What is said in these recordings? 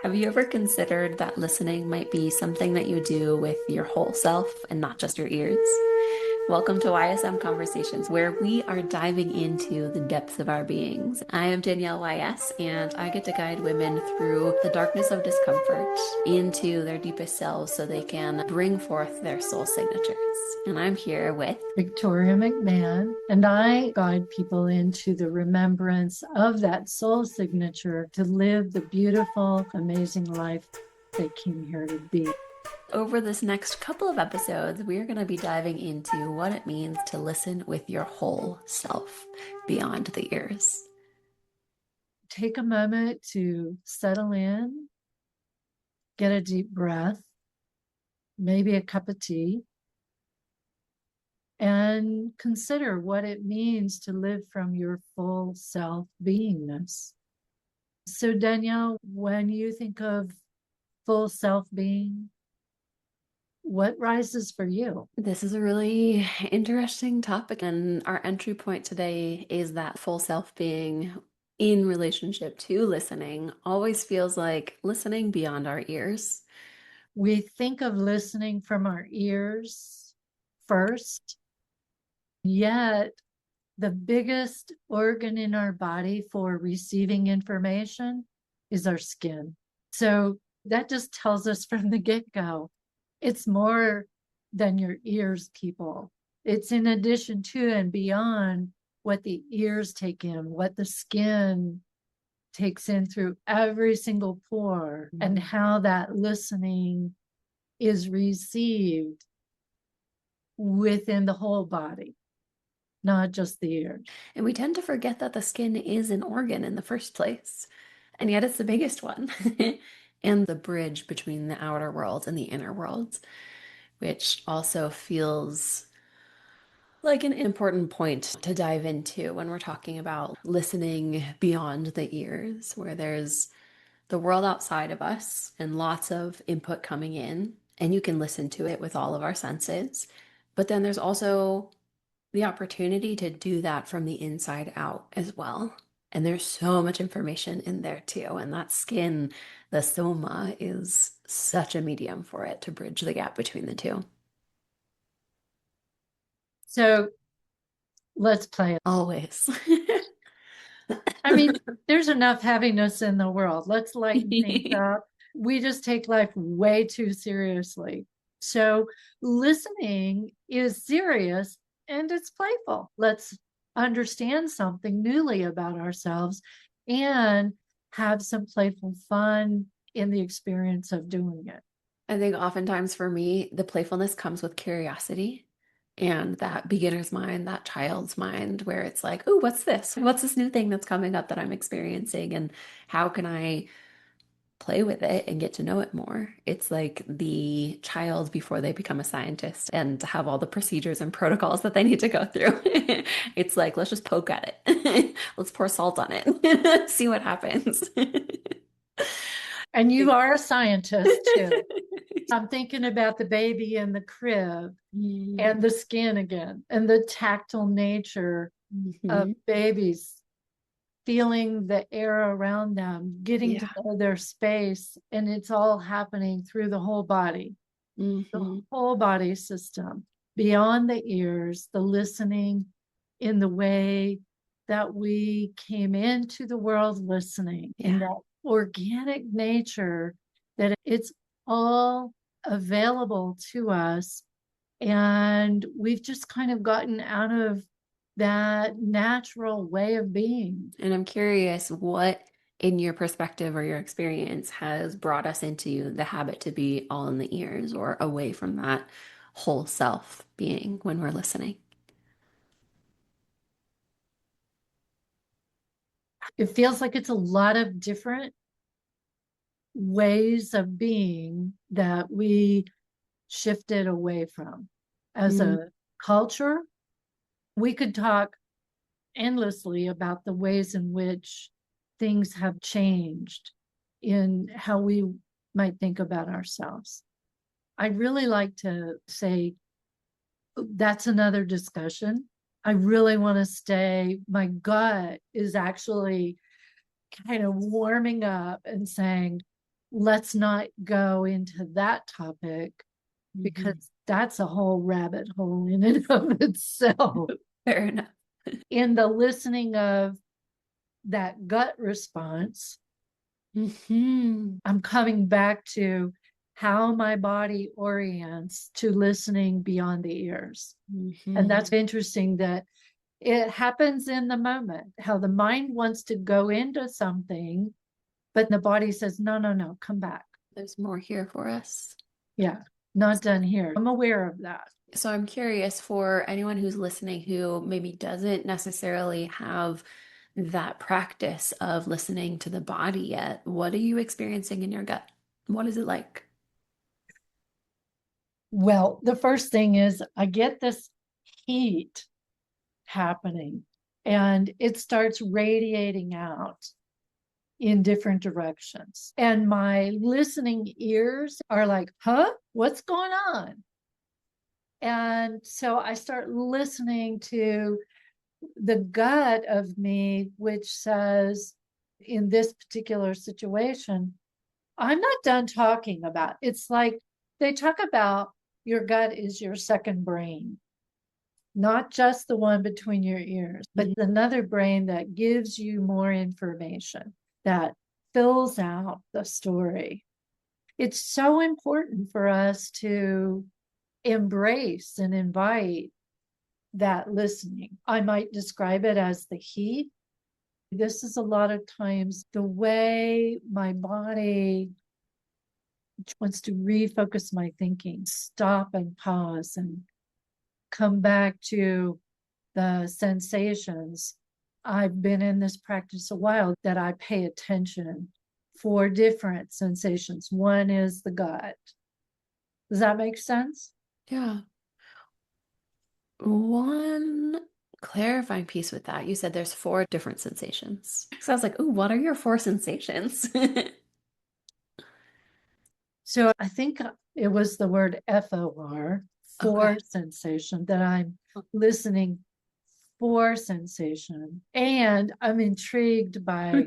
Have you ever considered that listening might be something that you do with your whole self and not just your ears? Welcome to YSM Conversations, where we are diving into the depths of our beings. I am Danielle YS, and I get to guide women through the darkness of discomfort into their deepest selves so they can bring forth their soul signatures. And I'm here with Victoria McMahon, and I guide people into the remembrance of that soul signature to live the beautiful, amazing life they came here to be. over this next couple of episodes, we are going to be diving into what it means to listen with your whole self beyond the ears. Take a moment to settle in, get a deep breath, maybe a cup of tea, and consider what it means to live from your full self beingness. So, Danielle, when you think of full self being, what rises for you? This is a really interesting topic, and our entry point today is that full self being in relationship to listening always feels like listening beyond our ears. We think of listening from our ears first, yet the biggest organ in our body for receiving information is our skin. So that just tells us from the get go, it's more than your ears, people. It's in addition to and beyond what the ears take in, what the skin takes in through every single pore, and how that listening is received within the whole body, not just the ears. And we tend to forget that the skin is an organ in the first place, and yet it's the biggest one. And the bridge between the outer world and the inner world, which also feels like an important point to dive into when we're talking about listening beyond the ears, where there's the world outside of us and lots of input coming in, and you can listen to it with all of our senses. But then there's also the opportunity to do that from the inside out as well. And there's so much information in there too. And that skin, the soma, is such a medium for it to bridge the gap between the two. So let's play it. Always. I mean, there's enough happiness in the world. Let's lighten things up. We just take life way too seriously. So listening is serious and it's playful. Let's understand something newly about ourselves and have some playful fun in the experience of doing it. I think oftentimes for me, the playfulness comes with curiosity and that beginner's mind, that child's mind, where it's like, oh, what's this? What's this new thing that's coming up that I'm experiencing? And how can I play with it and get to know it more? It's like the child before they become a scientist and have all the procedures and protocols that they need to go through. It's like, let's just poke at it. Let's pour salt on it, see what happens. And you are a scientist too. I'm thinking about the baby in the crib and the skin again and the tactile nature of Mhm. babies feeling the air around them, getting to Yeah. know their space. And it's all happening through the Hmm. whole body system, beyond the ears, the listening in the way that we came into the world listening, in Yeah. that organic nature, that it's all available to us. And we've just kind of gotten out of that natural way of being. And I'm curious what, in your perspective or your experience, has brought us into the habit to be all in the ears or away from that whole self being when we're listening. It feels like it's a lot of different ways of being that we shifted away from. As Mm, a culture, we could talk endlessly about the ways in which things have changed in how we might think about ourselves. I'd really like to say that's another discussion. I really want to stay. My gut is actually kind of warming up and saying, let's not go into that topic because Mhm. that's a whole rabbit hole in and of itself. Fair enough. In the listening of that gut response, Mhm. I'm coming back to how my body orients to listening beyond the ears. And that's Mhm. interesting that it happens in the moment, how the mind wants to go into something, but the body says, no, no, no, come back. There's more here for us. Yeah, not done here. I'm aware of that. So I'm curious for anyone who's listening who maybe doesn't necessarily have that practice of listening to the body yet. What are you experiencing in your gut? What is it like? Well, the first thing is I get this heat happening and it starts radiating out in different directions. And my listening ears are like, huh? What's going on? And so I start listening to the gut of me, which says, in this particular situation, I'm not done talking about. It's like they talk about your gut is your second brain, not just the one between your ears, but Mhm. another brain that gives you more information, that fills out the story. It's so important for us to embrace and invite that listening. I might describe it as the heat. This is a lot of times the way my body wants to refocus my thinking, stop and pause and come back to the sensations. I've been in this practice a while that I pay attention for different sensations. One is the gut. Does that make sense? Yeah. One clarifying piece with that. You said there's four different sensations. So I was like, ooh, what are your four sensations? So I think it was the word FOR, Okay. for sensation, that I'm listening for sensation. And I'm intrigued by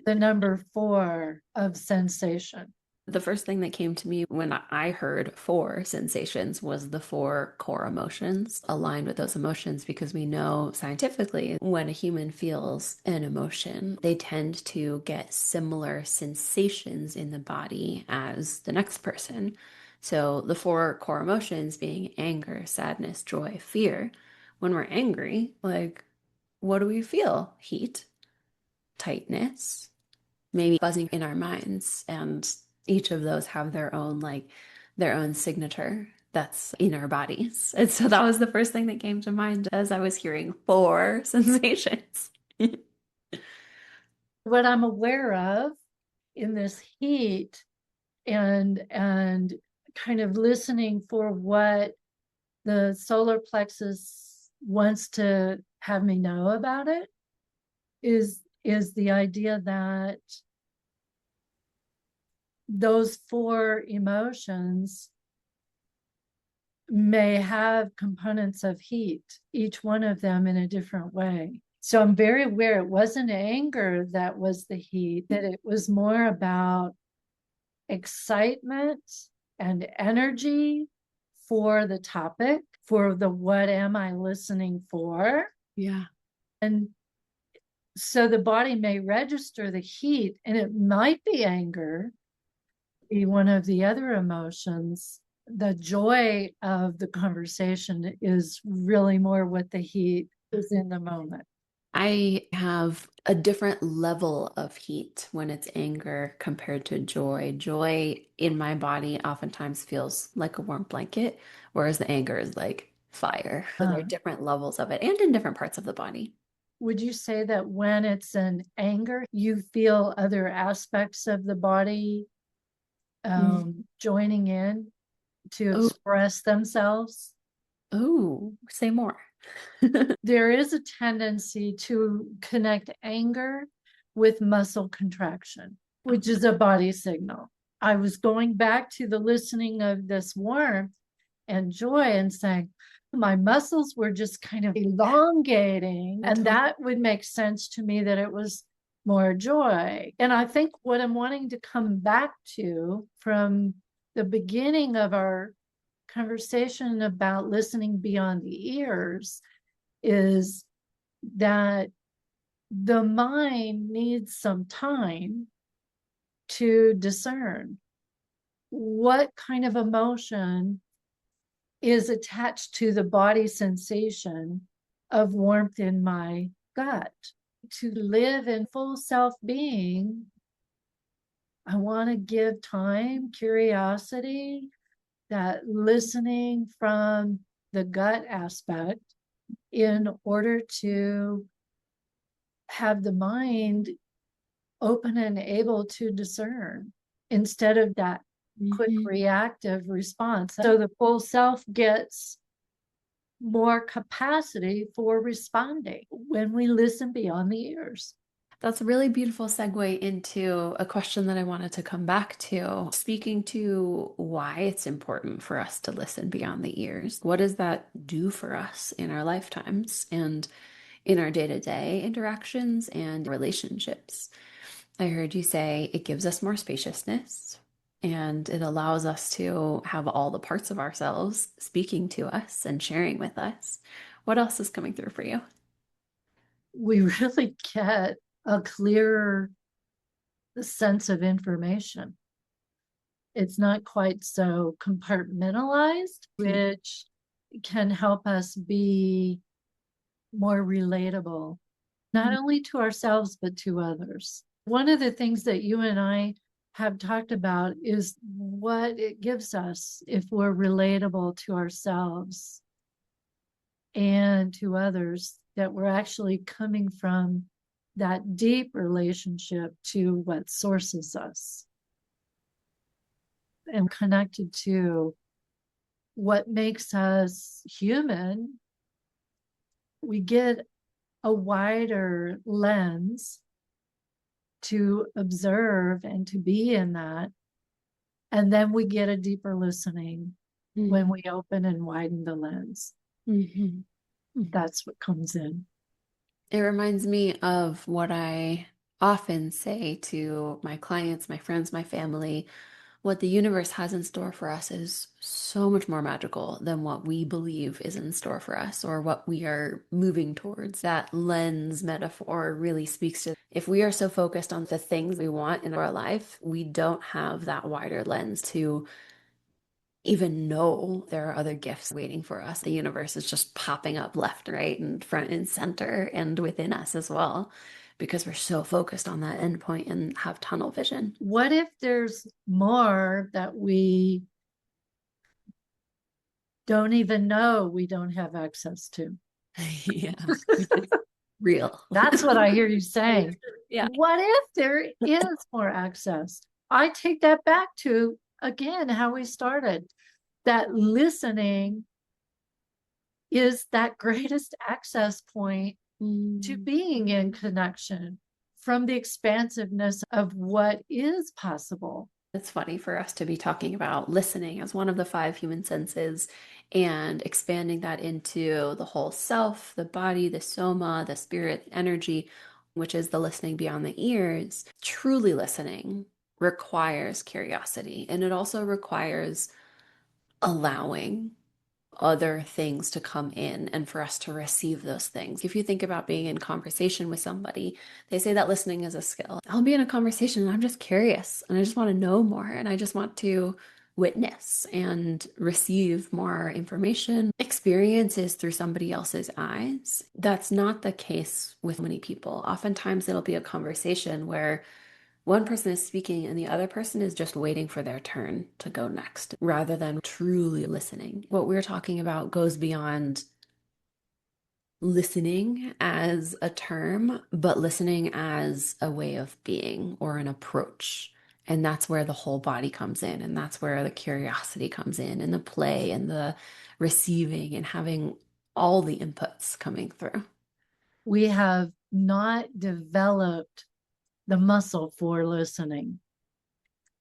the number four of sensation. The first thing that came to me when I heard four sensations was the four core emotions aligned with those emotions because we know scientifically when a human feels an emotion, they tend to get similar sensations in the body as the next person. So the four core emotions being anger, sadness, joy, fear. When we're angry, like, what do we feel? Heat, tightness, maybe buzzing in our minds. And each of those have their own, like, their own signature that's in our bodies. And so that was the first thing that came to mind as I was hearing four sensations. What I'm aware of in this heat and kind of listening for what the solar plexus wants to have me know about it is the idea that those four emotions may have components of heat, each one of them in a different way. So I'm very aware it wasn't anger that was the heat, that it was more about excitement and energy for the topic, for the what am I listening for? Yeah. And so the body may register the heat, and it might be anger, be one of the other emotions. The joy of the conversation is really more what the heat is in the moment. I have a different level of heat when it's anger compared to joy. Joy in my body oftentimes feels like a warm blanket, whereas the anger is like fire. So there are Uh, different levels of it and in different parts of the body. would you say that when it's an anger, you feel other aspects of the body Mm. joining in to Oh, express themselves? oh, say more. There is a tendency to connect anger with muscle contraction, which is a body signal. I was going back to the listening of this warmth and joy and saying, my muscles were just kind of elongating. And that would make sense to me that it was more joy. And I think what I'm wanting to come back to from the beginning of our conversation about listening beyond the ears is that the mind needs some time to discern what kind of emotion is attached to the body sensation of warmth in my gut. To live in full self being, I want to give time, curiosity, that listening from the gut aspect in order to have the mind open and able to discern instead of that quick reactive response. So the full self gets more capacity for responding when we listen beyond the ears. That's a really beautiful segue into a question that I wanted to come back to. Speaking to why it's important for us to listen beyond the ears. What does that do for us in our lifetimes and in our day-to-day interactions and relationships? I heard you say it gives us more spaciousness and it allows us to have all the parts of ourselves speaking to us and sharing with us. What else is coming through for you? We really get a clearer sense of information. It's not quite so compartmentalized, which can help us be more relatable, not only to ourselves, but to others. One of the things that you and I have talked about is what it gives us if we're relatable to ourselves and to others, that we're actually coming from that deep relationship to what sources us and connected to what makes us human. We get a wider lens to observe and to be in that. And then we get a deeper listening when we open and widen the lens. That's what comes in. It reminds me of what I often say to my clients, my friends, my family. What the universe has in store for us is so much more magical than what we believe is in store for us or what we are moving towards. That lens metaphor really speaks to if we are so focused on the things we want in our life, we don't have that wider lens to even know there are other gifts waiting for us. The universe is just popping up left, right, and front and center and within us as well, because we're so focused on that endpoint and have tunnel vision. What if there's more that we don't even know we don't have access to? Yeah. Real. That's what I hear you saying. Yeah. What if there is more access? I take that back to, again, how we started. That listening is that greatest access point to being in connection from the expansiveness of what is possible. It's funny for us to be talking about listening as one of the five human senses and expanding that into the whole self, the body, the soma, the spirit, energy, which is the listening beyond the ears. Truly listening requires curiosity, and it also requires allowing other things to come in and for us to receive those things. If you think about being in conversation with somebody, they say that listening is a skill. I'll be in a conversation and I'm just curious and I just want to know more and I just want to witness and receive more information, experiences through somebody else's eyes. That's not the case with many people. Oftentimes it'll be a conversation where one person is speaking and the other person is just waiting for their turn to go next rather than truly listening. What we're talking about goes beyond listening as a term, but listening as a way of being or an approach. And that's where the whole body comes in. And that's where the curiosity comes in and the play and the receiving and having all the inputs coming through. We have not developed the muscle for listening.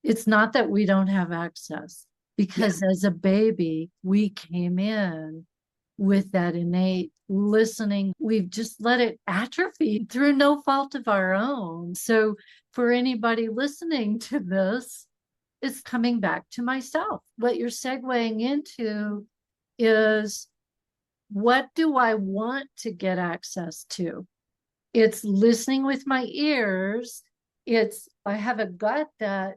It's not that we don't have access, because as a baby, we came in with that innate listening, we've just let it atrophy through no fault of our own. So, for anybody listening to this, it's coming back to myself. What you're segueing into is, what do I want to get access to? It's listening with my ears. I have a gut that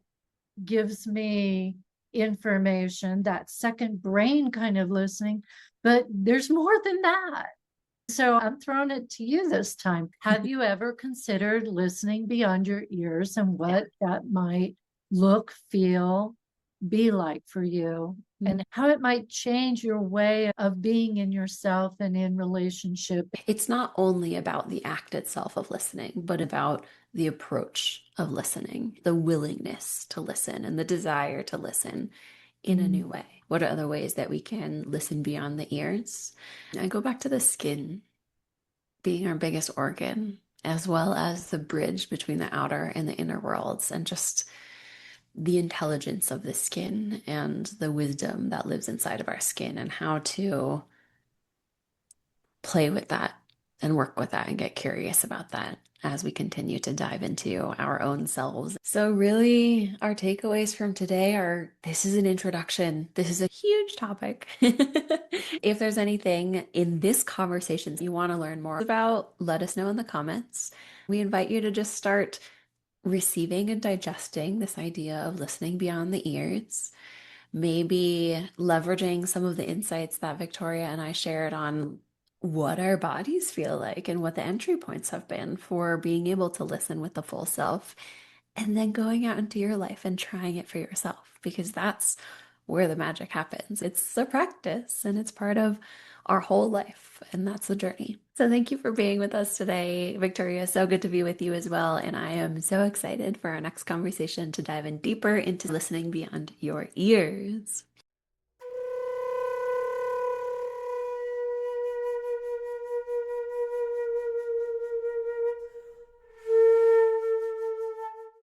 gives me information, that second brain kind of listening, but there's more than that. So I'm throwing it to you this time. Have you ever considered listening beyond your ears and what that might look, feel, be like for you, and how it might change your way of being in yourself and in relationship? It's not only about the act itself of listening, but about the approach of listening, the willingness to listen, and the desire to listen in a new way. What are other ways that we can listen beyond the ears? I go back to the skin being our biggest organ, as well as the bridge between the outer and the inner worlds, and just the intelligence of the skin and the wisdom that lives inside of our skin, and how to play with that and work with that and get curious about that as we continue to dive into our own selves. So, really, our takeaways from today are this is an introduction. This is a huge topic. If there's anything in this conversation you want to learn more about, let us know in the comments. We invite you to just start receiving and digesting this idea of listening beyond the ears. Maybe leveraging some of the insights that Victoria and I shared on what our bodies feel like and what the entry points have been for being able to listen with the full self, and then going out into your life and trying it for yourself, because that's where the magic happens. It's a practice and it's part of our whole life, and that's the journey. So thank you for being with us today, Victoria. So good to be with you as well. And I am so excited for our next conversation to dive in deeper into listening beyond your ears.